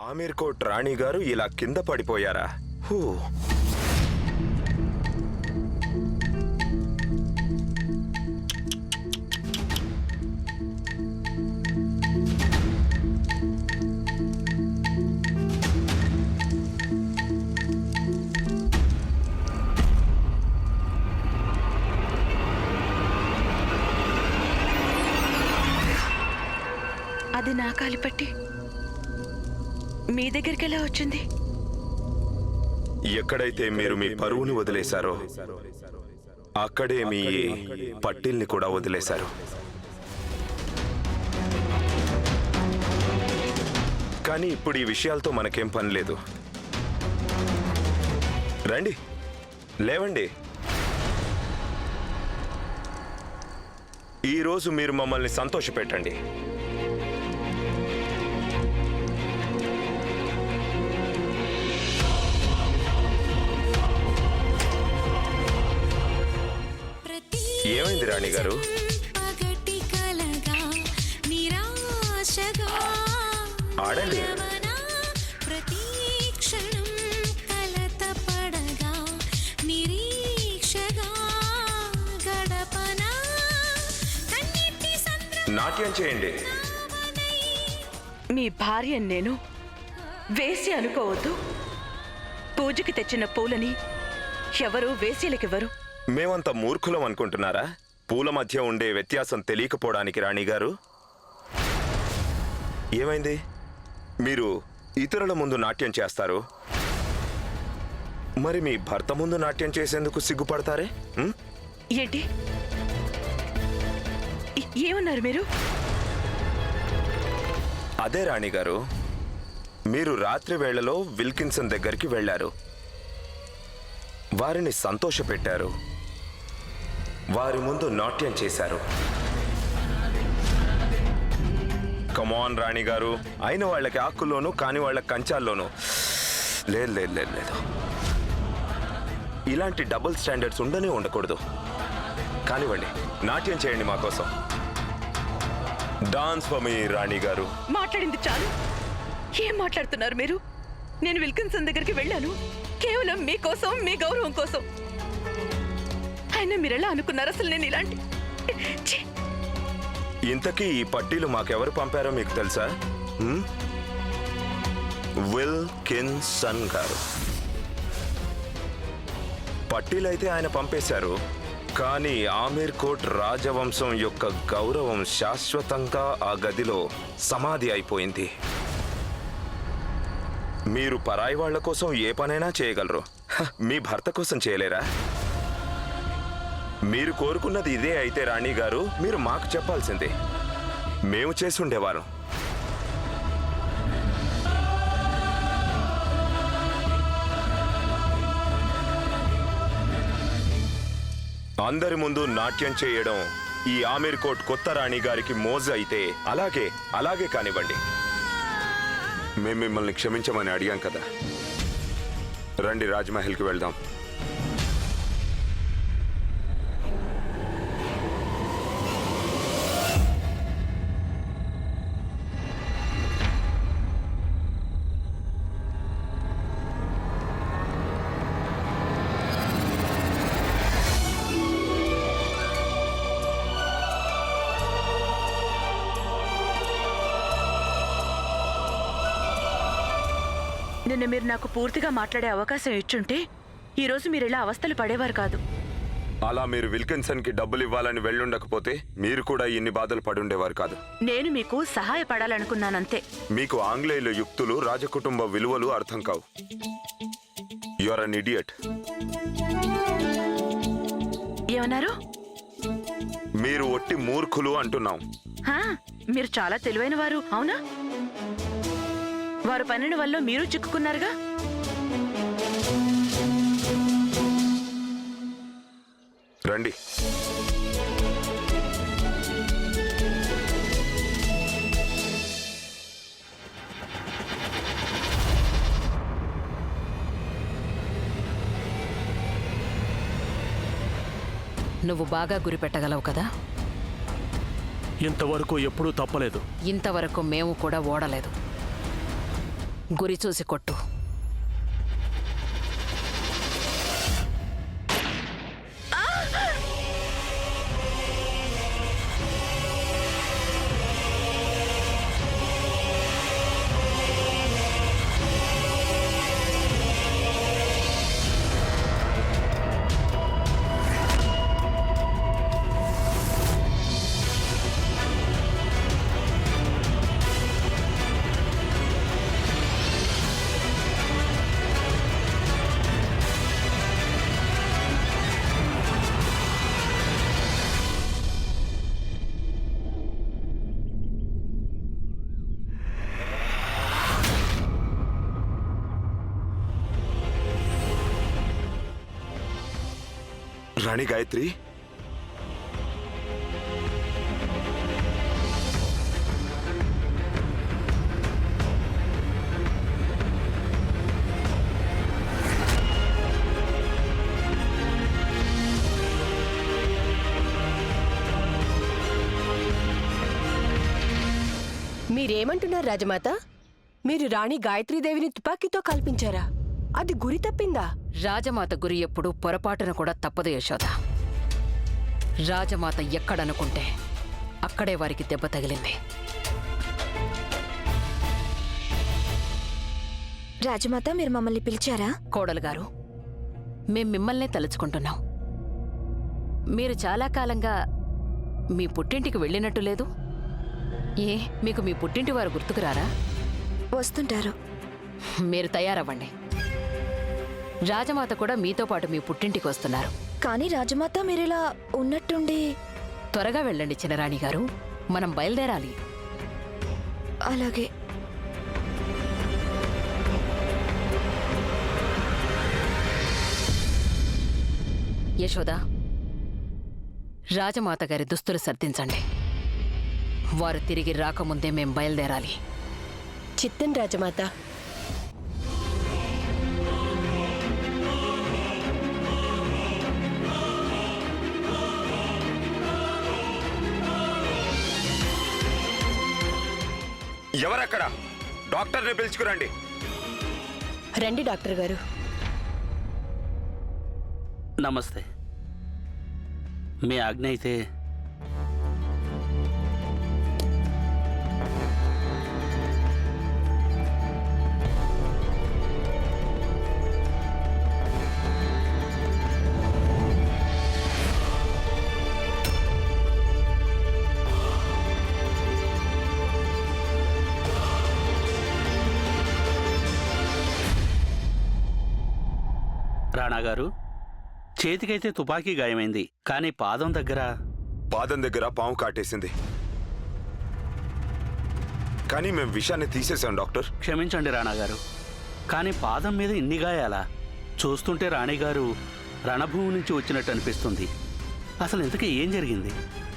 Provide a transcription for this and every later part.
Aamir coat రాణి గారు ఇలా కింద పడిపోయారా? హూ. అది నా కాలిపట్టి మీ దగ్గరికి ఎలా వచ్చింది? ఎక్కడైతే మీరు మీ పరువుని వదిలేశారో అక్కడే మీ పట్టిల్ని కూడా వదిలేశారు. కానీ ఇప్పుడు ఈ విషయాలతో మనకేం పని లేదు. రండి, లేవండి. ఈరోజు మీరు మమ్మల్ని సంతోషపెట్టండి. ఏమైంది రాణి గారు? ఆడండి. నాట్యం చేయండి. మీ భార్య నేను వేసి అనుకోవద్దు. పూజకి తెచ్చిన పూలని ఎవరు వేసేలకివ్వరు. మేమంత మూర్ఖులం అనుకుంటున్నారా? పూల మధ్య ఉండే వ్యత్యాసం తెలియకపోవడానికి రాణి గారు. ఏమైంది? మీరు ఇతరుల ముందు నాట్యం చేస్తారు, మరి మీ భర్త ముందు నాట్యం చేసేందుకు సిగ్గుపడతారే? ఏంటి ఏమన్నారు మీరు? అదే రాణి గారు, మీరు రాత్రి వేళలో విల్కిన్సన్ దగ్గరికి వెళ్లారు, వారిని సంతోషపెట్టారు, వారి ముందు నాట్యం చేశారు. కమాన్ రాణి గారు, అయిన వాళ్ళకి ఆకుల్లోనూ కాని వాళ్ళకి కంచాల్లోనూ. లేదు లేదు లేదు లేదు, ఇలాంటి డబుల్ స్టాండర్డ్స్ ఉండనే ఉండకూడదు. కానివ్వండి, నాట్యం చేయండి మా కోసం. డాన్స్ ఫర్ మీ రాణి గారు. మాట్లాడింది చాలు. ఏం మాట్లాడుతున్నారు మీరు? నేను విల్కిన్సన్ దగ్గరికి వెళ్ళాను కేవలం మీకోసం, మీ గౌరవం కోసం. అయినా మీరెలా అనుకున్నారు అసలు నేను ఇలాంటి? ఇంతకీ ఈ పట్టీలు మాకెవరు పంపారో మీకు తెలుసా? విల్కిన్సన్ గారు. పట్టీలైతే ఆయన పంపేశారు, కానీ ఆమీర్ కోట్ రాజవంశం యొక్క గౌరవం శాశ్వతంగా ఆ గదిలో సమాధి అయిపోయింది. మీరు పరాయి వాళ్ల కోసం ఏ పనైనా చేయగలరు, మీ భర్త కోసం చేయలేరా? మీరు కోరుకున్నది ఇదే అయితే రాణి గారు, మీరు మాకు చెప్పాల్సిందే. మేము చేసి ఉండేవారు. అందరి ముందు నాట్యం చేయడం ఈ ఆమీర్ కోట్ కొత్త రాణి గారికి మోజు అయితే అలాగే కానివ్వండి. మేము మిమ్మల్ని క్షమించమని అడిగాం కదా. రండి, రాజ్మహల్కి వెళ్దాం. నిన్న మీరు నాకు పూర్తిగా మాట్లాడే అవకాశం ఇచ్చుంటే ఈరోజు మీరు ఇలా అవస్థలు పడేవారు కాదు. అలా మీరు విల్కిన్సన్ కి డబ్బులు ఇవ్వాలని వెళ్ళుండకపోతే మీరు కూడా ఇన్ని బాధలు పడుండేవారు కాదు. నేను మీకు సహాయపడాలనుకున్నానంతే. మీకు ఆంగ్లేయుల యుక్తులు, రాజకుటుంబ విలువలు అర్థం కావు. You are an idiot. ఏమన్నారు? మీరు ఒట్టి మూర్ఖులు అంటున్నాం. మీరు చాలా తెలివైన వారు, అవునా? వారు పన్నెండు వల్ల మీరు చిక్కుకున్నారుగా. రండి. నువ్వు బాగా గురిపెట్టగలవు కదా? ఇంతవరకు ఎప్పుడూ తప్పలేదు. ఇంతవరకు మేము కూడా ఓడలేదు. గురి చూసి కొట్టు. రాణి గాయత్రి, మీరేమంటున్నారు రాజమాత? మీరు రాణి గాయత్రీదేవిని తుపాకీతో కల్పించారా? అది గురి తప్పిందా? రాజమాత గురి ఎప్పుడు పొరపాటున కూడా తప్పదు యశోద. రాజమాత ఎక్కడనుకుంటే అక్కడే వారికి దెబ్బ తగిలింది. రాజమాత, మీరు మమ్మల్ని పిలిచారా? కోడలు గారు, మేం మిమ్మల్నే తలుచుకుంటున్నాం. మీరు చాలా కాలంగా మీ పుట్టింటికి వెళ్ళినట్టు లేదు. ఏ, మీకు మీ పుట్టింటి వారు గుర్తుకురారా? వస్తుంటారు. మీరు తయారవ్వండి. రాజమాత కూడా మీతో పాటు మీ పుట్టింటికి వస్తున్నారు. కానీ రాజమాత, మీరిలా ఉన్నట్టుండి. త్వరగా వెళ్ళండి చిన్నరాణి గారు, మనం బయలుదేరాలి. అలాగే. యశోద, రాజమాత గారి దుస్తులు సర్దించండి. వారు తిరిగి రాకముందే మేం బయలుదేరాలి. చిత్తం రాజమాత. ఎవరక్కడ? డాక్టర్ని పిలుచుకురండి. రండి డాక్టర్ గారు. నమస్తే. మీ ఆజ్ఞ అయితే రాణా గారు, చేతికైతే తుపాకీ గాయమైంది, కానీ పాదం దగ్గర పాము కాటేసింది. కానీ మేము విషాన్ని తీసేశాం డాక్టర్. క్షమించండి రాణా గారు, కానీ పాదం మీద ఇన్ని గాయాలా? చూస్తుంటే రాణిగారు రణభూమి నుంచి వచ్చినట్టు అనిపిస్తుంది. అసలు ఇంతకీ ఏం జరిగింది?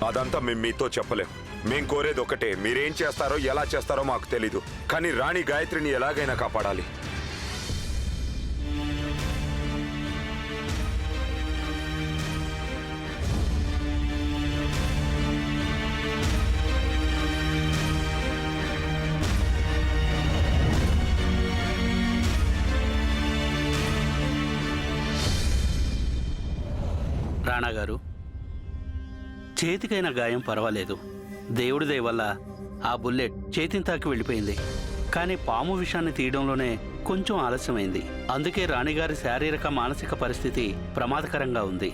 అదంతా మేము మీతో చెప్పలేం. మేం కోరేది ఒకటే, మీరేం చేస్తారో ఎలా చేస్తారో మాకు తెలీదు. కానీ రాణి గాయత్రిని ఎలాగైనా కాపాడాలి. రాణా గారు, చేతికైన గాయం పర్వాలేదు. దేవుడి దయ వల్ల ఆ బుల్లెట్ చేతిని తాకి వెళ్ళిపోయింది. కానీ పాము విషాన్ని తీయడంలోనే కొంచెం ఆలస్యమైంది. అందుకే రాణిగారి శారీరక మానసిక పరిస్థితి ప్రమాదకరంగా ఉంది.